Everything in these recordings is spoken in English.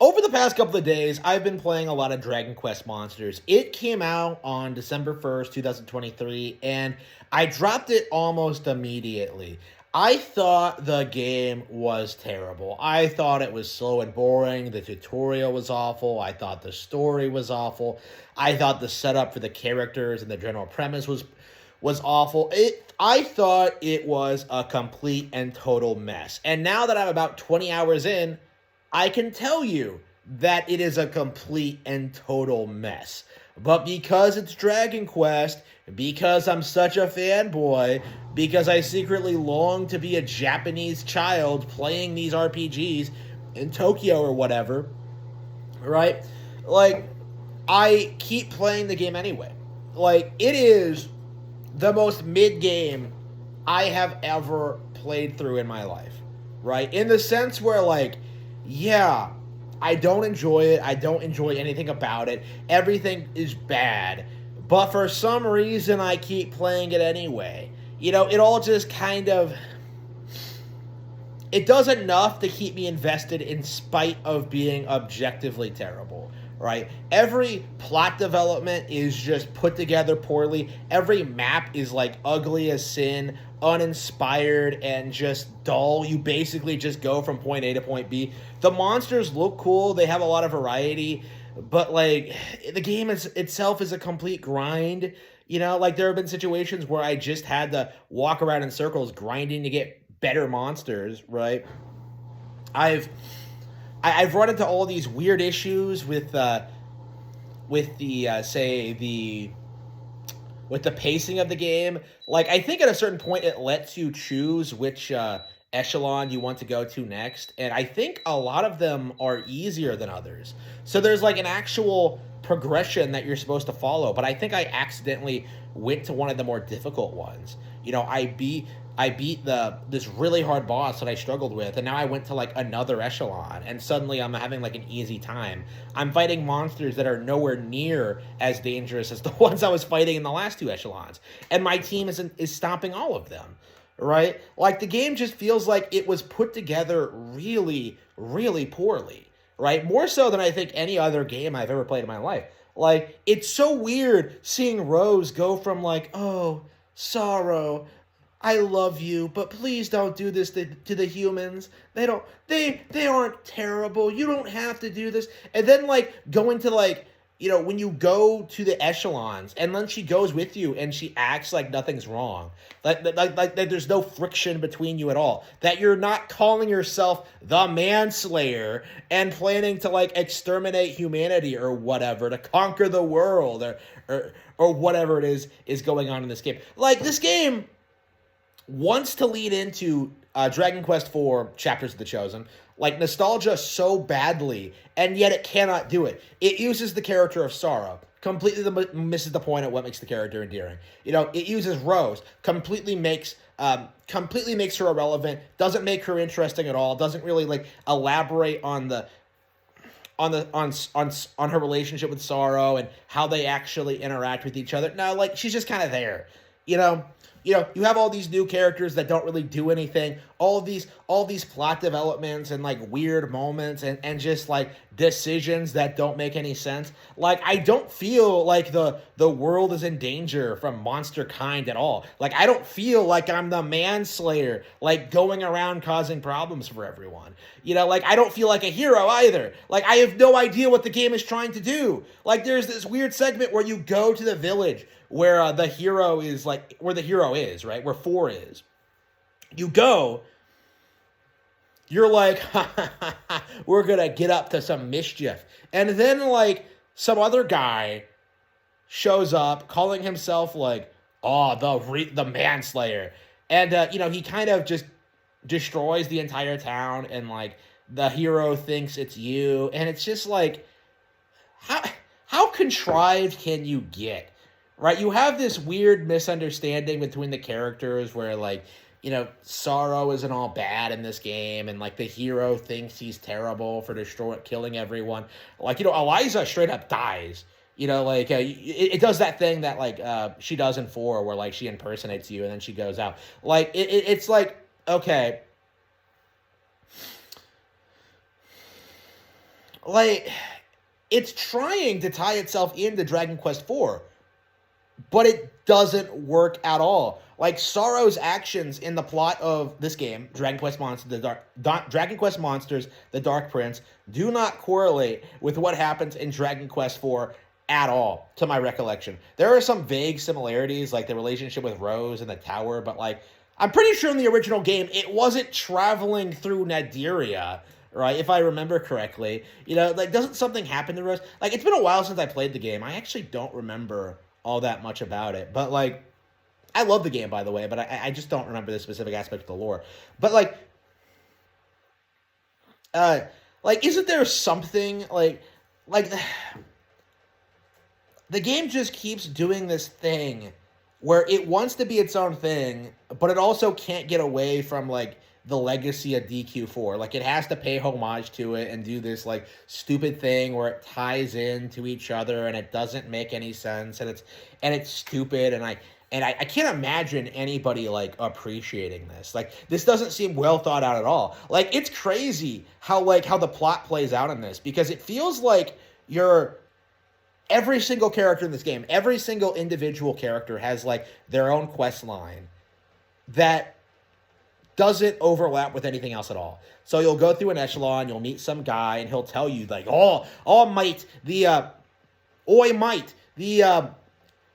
Over the past couple of days, I've been playing a lot of Dragon Quest Monsters. It came out on December 1st, 2023, and I dropped it almost immediately. I thought the game was terrible. I thought it was slow and boring. The tutorial was awful. I thought the story was awful. I thought the setup for the characters and the general premise was awful. I thought it was a complete and total mess. And now that I'm about 20 hours in, I can tell you that it is a complete and total mess. But because it's Dragon Quest, because I'm such a fanboy, because I secretly long to be a Japanese child playing these RPGs in Tokyo or whatever, right? Like, I keep playing the game anyway. Like, it is the most mid game I have ever played through in my life, right? In the sense where, like, yeah, I don't enjoy it. I don't enjoy anything about it. Everything is bad. But for some reason, I keep playing it anyway. It all just kind of. It does enough to keep me invested in spite of being objectively terrible, right? Every plot development is just put together poorly. Every map is like ugly as sin, uninspired, and just dull. You basically just go from point A to point B. The monsters look cool, they have a lot of variety, but like the game itself is a complete grind. Like there have been situations where I just had to walk around in circles grinding to get better monsters, right? I've I've run into all these weird issues with the say the with the pacing of the game. Like I think at a certain point it lets you choose which echelon you want to go to next, and I think a lot of them are easier than others. So there's like an actual progression that you're supposed to follow, but I think I accidentally went to one of the more difficult ones. I beat the this really hard boss that I struggled with, and now I went to like another echelon, and suddenly I'm having like an easy time. I'm fighting monsters that are nowhere near as dangerous as the ones I was fighting in the last two echelons, and my team is stomping all of them. Right? Like the game just feels like it was put together really, really poorly. Right? More so than I think any other game I've ever played in my life. Like it's so weird seeing Rose go from like, oh, sorrow, I love you, but please don't do this to the humans. They aren't terrible. You don't have to do this. And then like going to like when you go to the echelons and then she goes with you and she acts like nothing's wrong. Like there's no friction between you at all. That you're not calling yourself the manslayer and planning to like exterminate humanity or whatever, to conquer the world or whatever it is going on in this game. Like this game wants to lead into Dragon Quest IV Chapters of the Chosen, like nostalgia so badly, and yet it cannot do it. It uses the character of Sorrow, completely misses the point of what makes the character endearing. It uses Rose, completely makes her irrelevant, doesn't make her interesting at all, doesn't really like elaborate on on her relationship with Sorrow and how they actually interact with each other. No, like she's just kind of there. You know, you have all these new characters that don't really do anything. All these plot developments and like weird moments and just like decisions that don't make any sense. Like I don't feel like the world is in danger from monster kind at all. Like I don't feel like I'm the manslayer, like going around causing problems for everyone. Like I don't feel like a hero either. Like I have no idea what the game is trying to do. Like there's this weird segment where you go to the village where the hero is, like where the hero is, right? Where 4 is. You go, you're like, we're gonna get up to some mischief. And then like some other guy shows up calling himself like, oh, the manslayer. And he kind of just destroys the entire town, and like the hero thinks it's you, and it's just like, how contrived can you get? Right? You have this weird misunderstanding between the characters where like, Sorrow isn't all bad in this game, and like the hero thinks he's terrible for killing everyone. Like, Eliza straight up dies. Like it does that thing that like she does in 4 where like she impersonates you and then she goes out. Like it's like, okay, like, it's trying to tie itself into Dragon Quest IV, but it doesn't work at all. Like, Sorrow's actions in the plot of this game, Dragon Quest Monsters: The Dark Prince, do not correlate with what happens in Dragon Quest IV at all, to my recollection. There are some vague similarities, like the relationship with Rose and the tower, but like, I'm pretty sure in the original game it wasn't traveling through Nadiria, right? If I remember correctly, like, doesn't something happen to Rose? Like, it's been a while since I played the game. I actually don't remember all that much about it, but like, I love the game, by the way, but I just don't remember the specific aspect of the lore. But isn't there something like the game just keeps doing this thing where it wants to be its own thing, but it also can't get away from like the legacy of DQ4. Like, it has to pay homage to it and do this like stupid thing where it ties into each other and it doesn't make any sense, and it's stupid, and I can't imagine anybody like appreciating this. Like, this doesn't seem well thought out at all. Like, it's crazy how the plot plays out in this, because it feels like every single character in this game, every single individual character has like their own quest line that doesn't overlap with anything else at all. So you'll go through an echelon, you'll meet some guy, and he'll tell you like,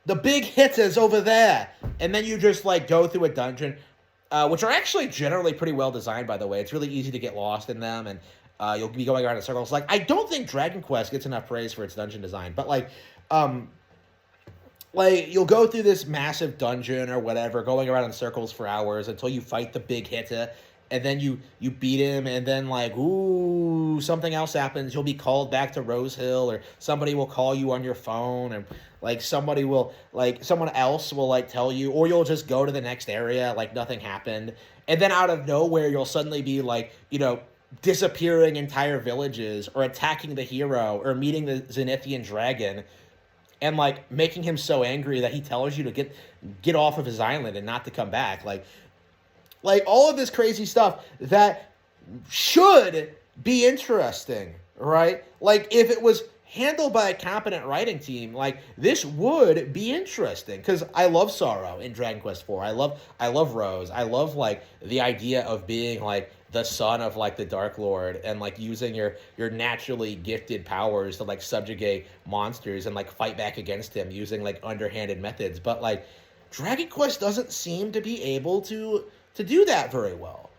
the big hit is over there. And then you just like go through a dungeon, which are actually generally pretty well designed, by the way. It's really easy to get lost in them, and you'll be going around in circles. Like, I don't think Dragon Quest gets enough praise for its dungeon design, but like you'll go through this massive dungeon or whatever, going around in circles for hours until you fight the big hitter, and then you beat him, and then like, ooh, something else happens. You'll be called back to Rose Hill, or somebody will call you on your phone, and like someone else will like tell you, or you'll just go to the next area like nothing happened, and then out of nowhere you'll suddenly be like, disappearing entire villages, or attacking the hero, or meeting the Zenithian dragon, and like making him so angry that he tells you to get off of his island and not to come back. Like all of this crazy stuff that should be interesting, right? Like, if it was handled by a competent writing team, like, this would be interesting, because I love Sorrow in Dragon Quest IV. I love Rose. I love like the idea of being like the son of like the Dark Lord, and like using your naturally gifted powers to like subjugate monsters and like fight back against him using like underhanded methods. But like, Dragon Quest doesn't seem to be able to do that very well.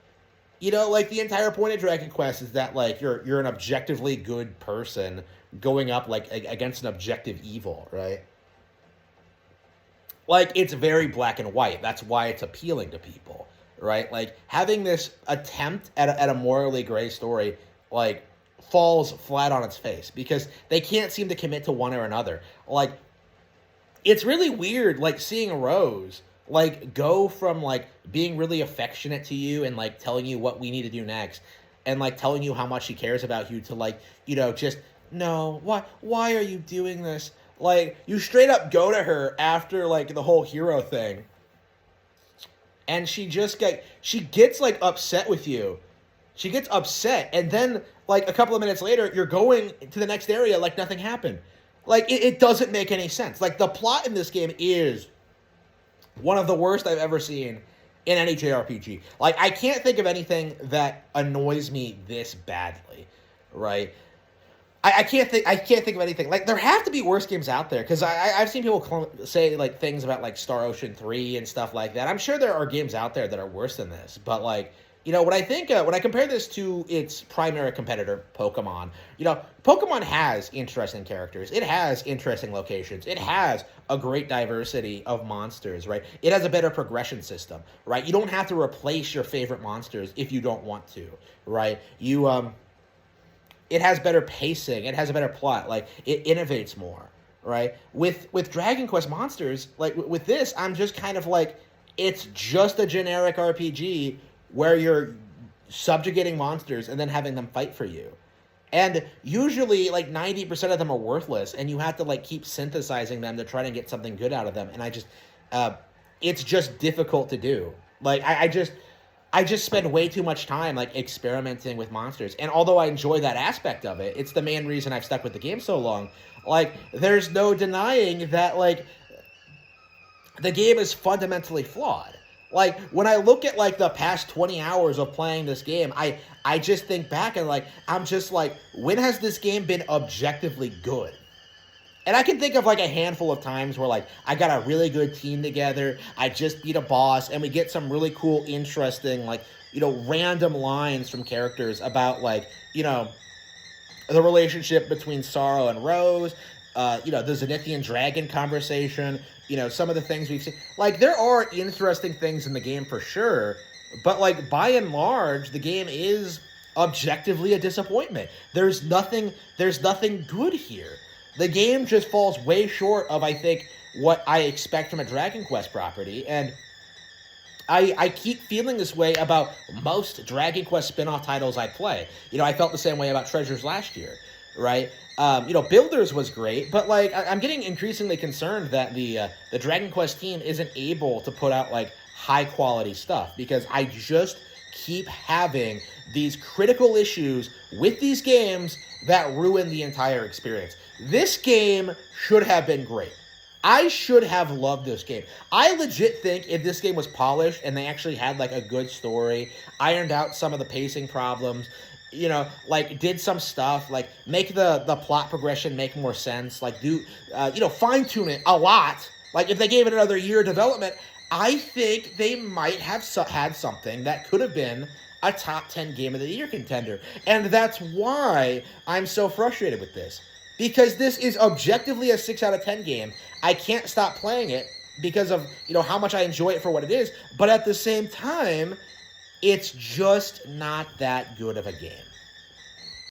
Like, the entire point of Dragon Quest is that like you're an objectively good person going up like against an objective evil, right? Like, it's very black and white. That's why it's appealing to people, right? Like, having this attempt at a morally gray story like falls flat on its face, because they can't seem to commit to one or another. Like, it's really weird like seeing Rose like go from like being really affectionate to you and like telling you what we need to do next, and like telling you how much she cares about you, to like, just, no, why are you doing this? Like, you straight up go to her after like the whole hero thing, and she gets like upset with you. She gets upset, and then like a couple of minutes later you're going to the next area like nothing happened. Like, it doesn't make any sense. Like, the plot in this game is one of the worst I've ever seen in any JRPG. Like, I can't think of anything that annoys me this badly, right? I can't think of anything. Like, there have to be worse games out there, because I've seen people say like things about like Star Ocean 3 and stuff like that. I'm sure there are games out there that are worse than this, but like, when I compare this to its primary competitor, Pokemon, Pokemon has interesting characters. It has interesting locations. It has a great diversity of monsters, right? It has a better progression system, right? You don't have to replace your favorite monsters if you don't want to, right? It has better pacing. It has a better plot. Like, it innovates more, right? With Dragon Quest Monsters, like with this, I'm just kind of like, it's just a generic RPG where you're subjugating monsters and then having them fight for you. And usually, like, 90% of them are worthless, and you have to, like, keep synthesizing them to try to get something good out of them. And it's just difficult to do. Like, I just spend way too much time like experimenting with monsters. And although I enjoy that aspect of it, it's the main reason I've stuck with the game so long. Like, there's no denying that like the game is fundamentally flawed. Like, when I look at like the past 20 hours of playing this game, I just think back and like I'm just like, when has this game been objectively good? And I can think of like a handful of times where like I got a really good team together, I just beat a boss, and we get some really cool, interesting, like, random lines from characters about like, the relationship between Sorrow and Rose, the Zenithian dragon conversation, some of the things we've seen. Like, there are interesting things in the game for sure, but like by and large, the game is objectively a disappointment. There's nothing good here. The game just falls way short of, I think, what I expect from a Dragon Quest property, and I keep feeling this way about most Dragon Quest spin-off titles I play. I felt the same way about Treasures last year, right? Builders was great, but like I'm getting increasingly concerned that the Dragon Quest team isn't able to put out like high quality stuff, because I just keep having these critical issues with these games that ruin the entire experience. This game should have been great. I should have loved this game. I legit think if this game was polished and they actually had like a good story, ironed out some of the pacing problems, like did some stuff, like make the plot progression make more sense, like do, fine tune it a lot. Like if they gave it another year of development, I think they might have had something that could have been a top 10 game of the year contender. And that's why I'm so frustrated with this. Because this is objectively a 6 out of 10 game. I can't stop playing it because of, how much I enjoy it for what it is. But at the same time, it's just not that good of a game.